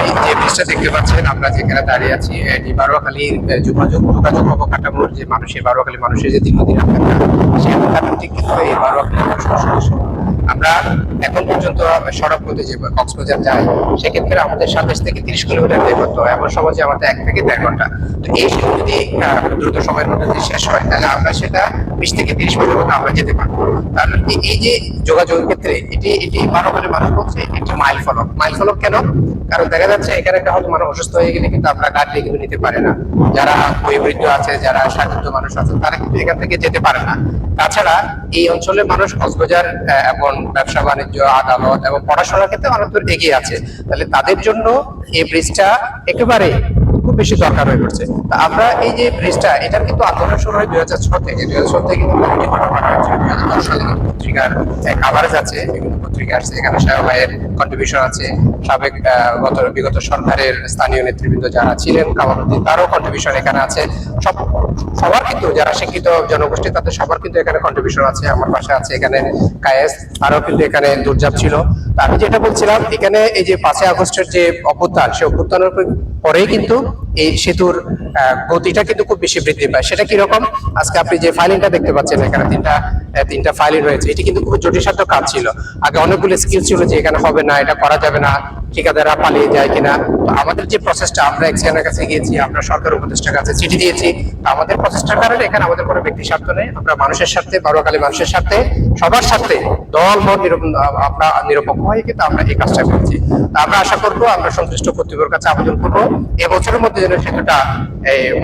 এই যে ব্রিজটা দেখতে পাচ্ছেন আমরা যেখানে দাঁড়িয়ে আছি, এটি বারোয়াখালীর যোগাযোগ যোগাযোগ অবকাঠামোর যে মানুষের বারোয়াখালী মানুষের যে দীর্ঘদিন আকাঙ্ক্ষা, সেই আকাঙ্ক্ষাটি কিন্তু এই বারোয়াখালী মানুষের সদস্য। আমরা এখন পর্যন্ত সড়ক পথে যে কক্সবাজার যাই, সেক্ষেত্রে আমাদের 27 থেকে 30 কিলোমিটার বের করতে হয়, এমন সমাজে আমাদের 1 থেকে 1.5 ঘন্টা। তো এই সেতু যদি দ্রুত সময়ের মধ্যে যদি শেষ হয়, তাহলে আমরা সেটা 20 থেকে 30 মিনিটের মধ্যে আমরা যেতে পারবো। তাহলে এই যে যোগাযোগের ক্ষেত্রে এটি এটি বারোখালী মানুষ বলছে একটি মাইল ফলক। মাইল ফলক কেন? কারণ দেখা যাচ্ছে এখানে একটা হয়তো মানুষ অসুস্থ হয়ে গেলে কিন্তু আমরা গাড়ি কিন্তু নিতে পারে না। যারা বয়োবৃদ্ধ আছে, যারা সাধারণ মানুষ আছে, তারা কিন্তু এখান থেকে যেতে পারে না। তাছাড়া এই অঞ্চলের মানুষ কক্সবাজার এবং ব্যবসা বাণিজ্য, আদালত এবং পড়াশোনার ক্ষেত্রে অনেক দূর এগিয়ে আছে। তাহলে তাদের জন্য এই ব্রিজটা একেবারে খুব বেশি দরকার হয়ে পড়ছে। তা আমরা এই যে ব্রিজটা, এটার কিন্তু আন্দোলন শুরু হয় 2006 থেকে কিন্তু কমিটি গঠন করা হয়েছে। 2010 সালে কিন্তু পত্রিকার কাভারেজ আছে, বিভিন্ন পত্রিকা আসছে, এখানে শাহ ভাইয়ের কন্ট্রিবিউশন আছে, সাবেক বিগত সরকারের স্থানীয় নেতৃবৃন্দ যারা ছিলেন, কামালউদ্দিন, তারও কন্ট্রিবিউশন এখানে আছে। সবার কিন্তু যারা শিক্ষিত জনগোষ্ঠী, তাদের সবার কিন্তু এখানে কন্ট্রিবিউশন আছে। আমার পাশে আছে এখানে কায়েস, তারও কিন্তু এখানে দুর্যাপ ছিল। তা আমি যেটা বলছিলাম, এখানে এই যে 5ই আগস্টের যে অভ্যুত্থান, সেই অভ্যুত্থানের পরেই কিন্তু এই সেতুর গতিটা কিন্তু খুব বেশি বৃদ্ধি পায়। সেটা কিরকম? আজকে আপনি যে ফাইলিংটা দেখতে পাচ্ছেন, এখানে তিনটা ফাইলিং রয়েছে। এটি কিন্তু খুব জটিলসাধ্য কাজ ছিল। আগে অনেকগুলো স্কিল ছিল যে এখানে হবে না, এটা করা যাবে না, ঠিকাদাররা পালিয়ে যায় কিনা। তো আমাদের যে প্রসেসটা, আমরা এক্সিয়ানের কাছে গিয়েছি, আমরা সরকার উপদেষ্টার কাছে চিঠি দিয়েছি। তো আমাদের প্রচেষ্টার কারণে এখানে আমাদের কোনো ব্যক্তি স্বার্থ নেই, আমরা মানুষের স্বার্থে, বারোয়াখালী মানুষের স্বার্থে, সবার স্বার্থে, দল মত আমরা নিরপেক্ষ হয়ে কিন্তু আমরা এই কাজটা করেছি। তা আমরা আশা করবো, আমরা সংশ্লিষ্ট কর্তৃপক্ষের কাছে আবেদন করবো এবছরের মধ্যে যেন সেতুটা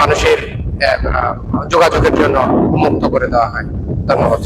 মানুষের যোগাযোগের জন্য উন্মুক্ত করে দেওয়া হয়। ধন্যবাদ।